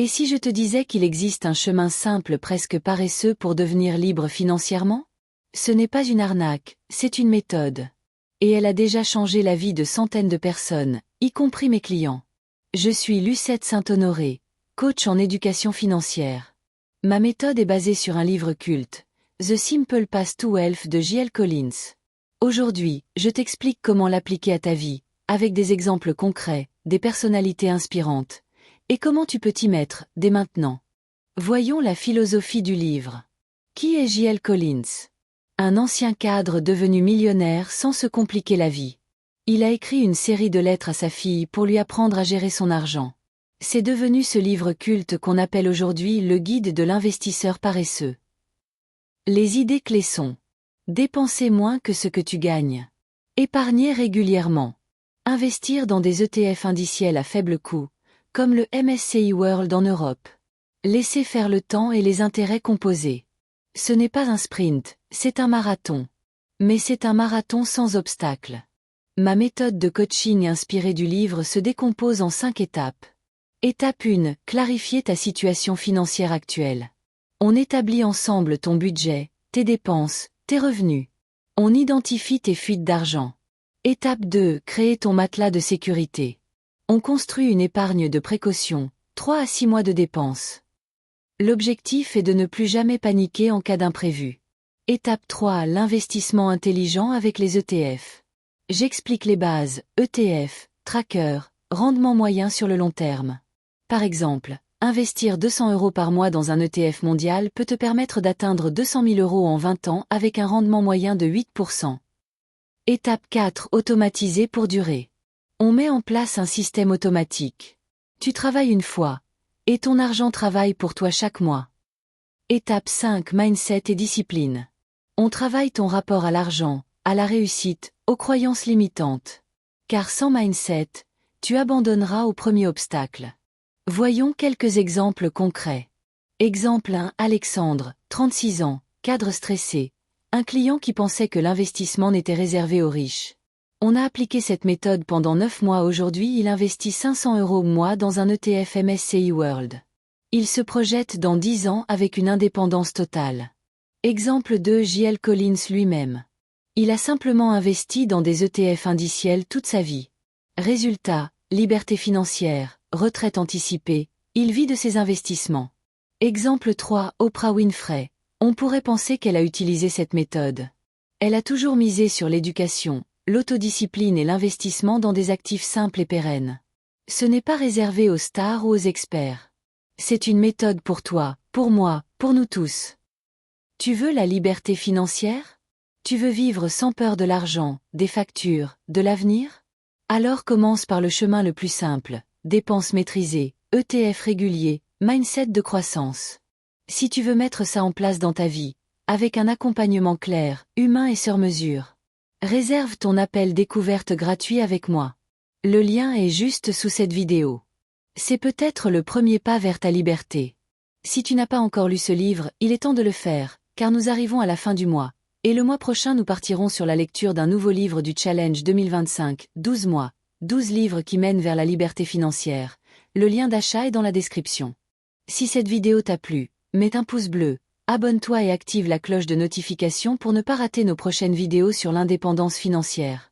Et si je te disais qu'il existe un chemin simple presque paresseux pour devenir libre financièrement? Ce n'est pas une arnaque, c'est une méthode. Et elle a déjà changé la vie de centaines de personnes, y compris mes clients. Je suis Lucette Saint-Honoré, coach en éducation financière. Ma méthode est basée sur un livre culte, The Simple Path to Wealth de J.L. Collins. Aujourd'hui, je t'explique comment l'appliquer à ta vie, avec des exemples concrets, des personnalités inspirantes, et comment tu peux t'y mettre, dès maintenant. Voyons la philosophie du livre. Qui est J.L. Collins? Un ancien cadre devenu millionnaire sans se compliquer la vie. Il a écrit une série de lettres à sa fille pour lui apprendre à gérer son argent. C'est devenu ce livre culte qu'on appelle aujourd'hui le guide de l'investisseur paresseux. Les idées clés sont: dépenser moins que ce que tu gagnes. Épargner régulièrement. Investir dans des ETF indiciels à faible coût, comme le MSCI World en Europe. Laisser faire le temps et les intérêts composés. Ce n'est pas un sprint, c'est un marathon. Mais c'est un marathon sans obstacle. Ma méthode de coaching inspirée du livre se décompose en 5 étapes. Étape 1, clarifier ta situation financière actuelle. On établit ensemble ton budget, tes dépenses, tes revenus. On identifie tes fuites d'argent. Étape 2, créer ton matelas de sécurité. On construit une épargne de précaution, 3 à 6 mois de dépenses. L'objectif est de ne plus jamais paniquer en cas d'imprévu. Étape 3, l'investissement intelligent avec les ETF. J'explique les bases, ETF, tracker, rendement moyen sur le long terme. Par exemple, investir 200 € par mois dans un ETF mondial peut te permettre d'atteindre 200 000 € en 20 ans avec un rendement moyen de 8%. Étape 4, automatiser pour durer. On met en place un système automatique. Tu travailles une fois, et ton argent travaille pour toi chaque mois. Étape 5, mindset et discipline. On travaille ton rapport à l'argent, à la réussite, aux croyances limitantes. Car sans mindset, tu abandonneras au premier obstacle. Voyons quelques exemples concrets. Exemple 1, Alexandre, 36 ans, cadre stressé. Un client qui pensait que l'investissement n'était réservé aux riches. On a appliqué cette méthode pendant 9 mois. Aujourd'hui, il investit 500 € au mois dans un ETF MSCI World. Il se projette dans 10 ans avec une indépendance totale. Exemple 2, J.L. Collins lui-même. Il a simplement investi dans des ETF indiciels toute sa vie. Résultat, liberté financière, retraite anticipée, il vit de ses investissements. Exemple 3, Oprah Winfrey. On pourrait penser qu'elle a utilisé cette méthode. Elle a toujours misé sur l'éducation, l'autodiscipline et l'investissement dans des actifs simples et pérennes. Ce n'est pas réservé aux stars ou aux experts. C'est une méthode pour toi, pour moi, pour nous tous. Tu veux la liberté financière? Tu veux vivre sans peur de l'argent, des factures, de l'avenir? Alors commence par le chemin le plus simple, dépenses maîtrisées, ETF réguliers, mindset de croissance. Si tu veux mettre ça en place dans ta vie, avec un accompagnement clair, humain et sur mesure, réserve ton appel découverte gratuit avec moi. Le lien est juste sous cette vidéo. C'est peut-être le premier pas vers ta liberté. Si tu n'as pas encore lu ce livre, il est temps de le faire, car nous arrivons à la fin du mois. Et le mois prochain nous partirons sur la lecture d'un nouveau livre du Challenge 2025, 12 mois, 12 livres qui mènent vers la liberté financière. Le lien d'achat est dans la description. Si cette vidéo t'a plu, mets un pouce bleu, abonne-toi et active la cloche de notification pour ne pas rater nos prochaines vidéos sur l'indépendance financière.